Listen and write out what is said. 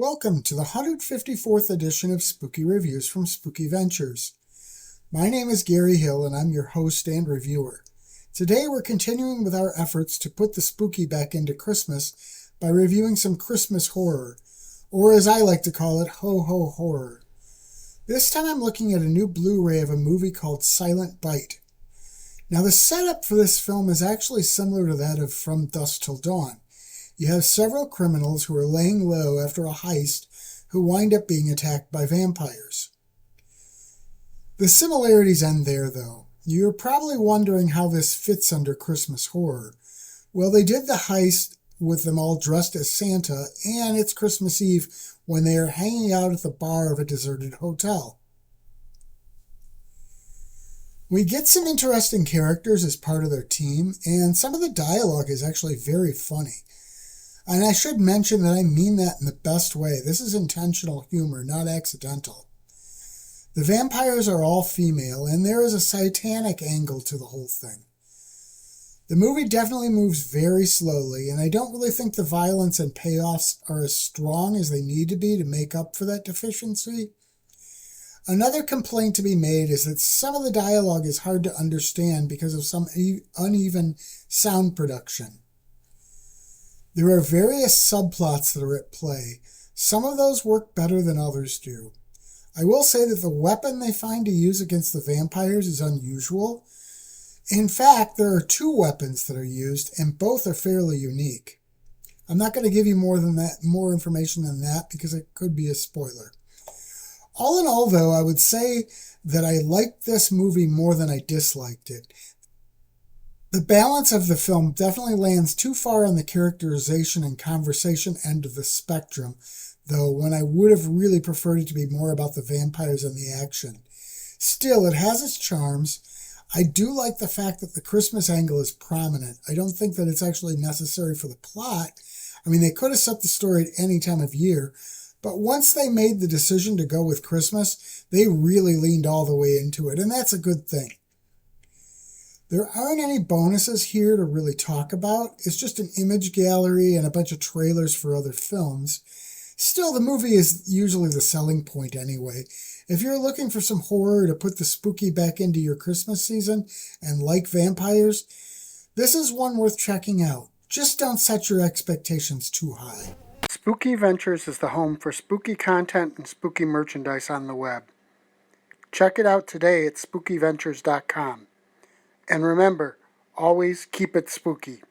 Welcome to the 154th edition of Spooky Reviews from Spooky Ventures. My name is Gary Hill and I'm your host and reviewer. Today we're continuing with our efforts to put the spooky back into Christmas by reviewing some Christmas horror, or as I like to call it, ho-ho horror. This time I'm looking at a new Blu-ray of a movie called Silent Bite. Now the setup for this film is actually similar to that of From Dusk Till Dawn. You have several criminals who are laying low after a heist who wind up being attacked by vampires. The similarities end there, though. You're probably wondering how this fits under Christmas horror. Well, they did the heist with them all dressed as Santa, and it's Christmas Eve when they are hanging out at the bar of a deserted hotel. We get some interesting characters as part of their team, and some of the dialogue is actually very funny. And I should mention that I mean that in the best way. This is intentional humor, not accidental. The vampires are all female, and there is a satanic angle to the whole thing. The movie definitely moves very slowly, and I don't really think the violence and payoffs are as strong as they need to be to make up for that deficiency. Another complaint to be made is that some of the dialogue is hard to understand because of some uneven sound production. There are various subplots that are at play. Some of those work better than others do. I will say that the weapon they find to use against the vampires is unusual. In fact, there are two weapons that are used, and both are fairly unique. I'm not going to give you more information than that because it could be a spoiler. All in all, though, I would say that I liked this movie more than I disliked it. The balance of the film definitely lands too far on the characterization and conversation end of the spectrum, though, when I would have really preferred it to be more about the vampires and the action. Still, it has its charms. I do like the fact that the Christmas angle is prominent. I don't think that it's actually necessary for the plot. I mean, they could have set the story at any time of year, but once they made the decision to go with Christmas, they really leaned all the way into it, and that's a good thing. There aren't any bonuses here to really talk about. It's just an image gallery and a bunch of trailers for other films. Still, the movie is usually the selling point anyway. If you're looking for some horror to put the spooky back into your Christmas season and like vampires, this is one worth checking out. Just don't set your expectations too high. Spooky Ventures is the home for spooky content and spooky merchandise on the web. Check it out today at spookyventures.com. And remember, always keep it spooky.